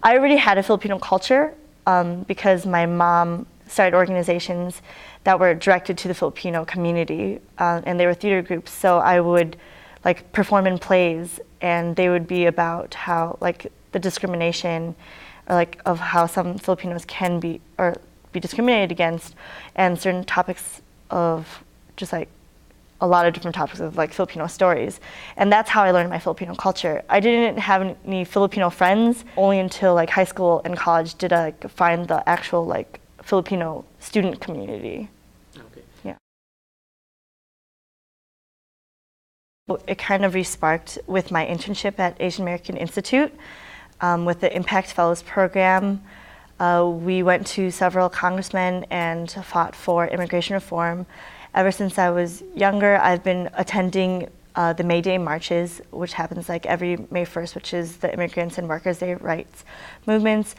I already had a Filipino culture because my mom started organizations that were directed to the Filipino community, and they were theater groups. So I would like perform in plays, and they would be about how like the discrimination, or like of how some Filipinos can be or be discriminated against, and certain topics of just like a lot of different topics of like Filipino stories. And that's how I learned my Filipino culture. I didn't have any Filipino friends. Only until like high school and college did I like find the actual like Filipino student community. Okay. Yeah. It kind of re-sparked with my internship at Asian American Institute with the Impact Fellows program. We went to several congressmen and fought for immigration reform. Ever since I was younger, I've been attending the May Day marches, which happens like every May 1st, which is the Immigrants and Workers' Day rights movements.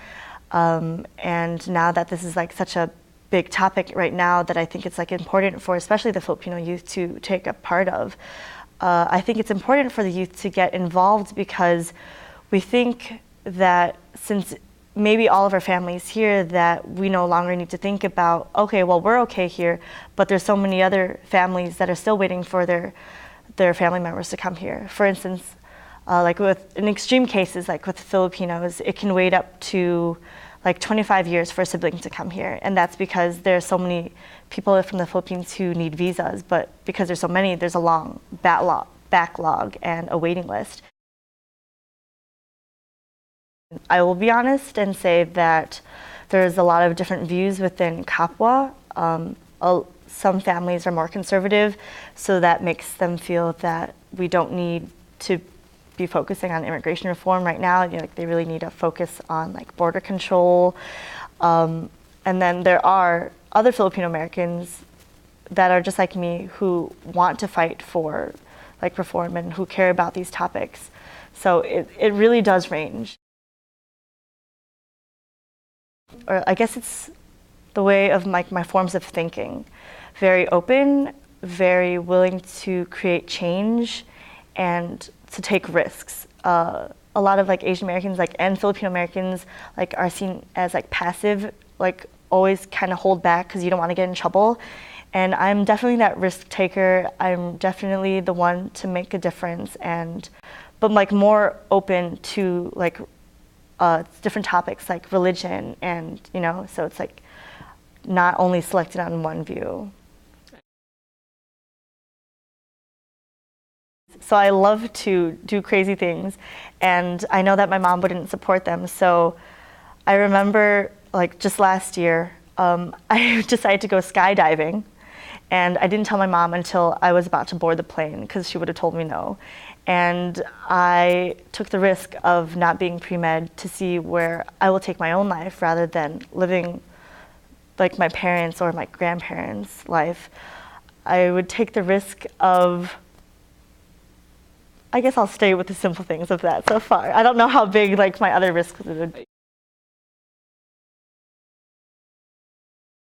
And now that this is like such a big topic right now that I think it's like important for especially the Filipino youth to take a part of, I think it's important for the youth to get involved because we think that since maybe all of our families here that we no longer need to think about, okay, well, we're okay here, but there's so many other families that are still waiting for their family members to come here. For instance, like with in extreme cases, like with Filipinos, it can wait up to like 25 years for a sibling to come here. And that's because there's so many people from the Philippines who need visas, but because there's so many, there's a long backlog and a waiting list. I will be honest and say that there's a lot of different views within Kapwa. Some families are more conservative, so that makes them feel that we don't need to be focusing on immigration reform right now. You know, like they really need to focus on like border control. And then there are other Filipino Americans that are just like me who want to fight for like reform and who care about these topics. So it really does range. Or I guess it's the way of like my forms of thinking. Very open, very willing to create change and to take risks. A lot of like Asian Americans like and Filipino Americans like are seen as like passive, like always kind of hold back because you don't want to get in trouble. And I'm definitely that risk taker. I'm definitely the one to make a difference, but like more open to like different topics like religion and, you know, so it's like not only selected on one view. So I love to do crazy things, and I know that my mom wouldn't support them. So I remember like just last year, I decided to go skydiving, and I didn't tell my mom until I was about to board the plane because she would have told me no. And I took the risk of not being pre-med to see where I will take my own life rather than living like my parents' or my grandparents' life. I would take the risk of, I guess I'll stay with the simple things of that so far. I don't know how big like my other risks would be.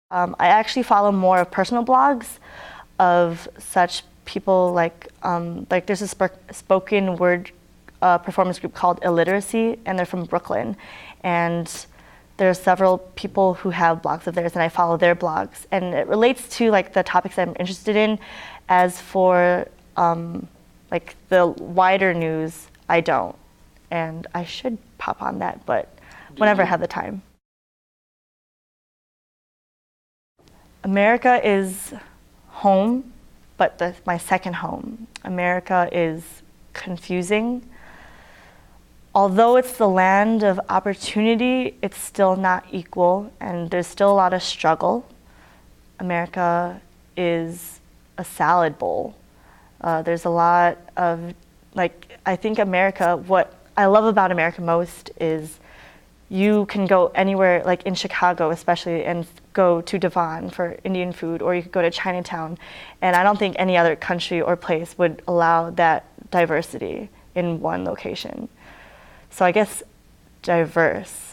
I actually follow more of personal blogs of such people like there's a spoken word performance group called Illiteracy, and they're from Brooklyn, and there are several people who have blogs of theirs, and I follow their blogs, and it relates to like the topics I'm interested in. As for like the wider news, I don't, and I should pop on that, but whenever I have the time. America is home, but my second home. America is confusing. Although it's the land of opportunity, it's still not equal, and there's still a lot of struggle. America is a salad bowl. There's a lot of, like, I think America, what I love about America most is you can go anywhere, like in Chicago especially, and go to Devon for Indian food, or you could go to Chinatown. And I don't think any other country or place would allow that diversity in one location. So I guess diverse.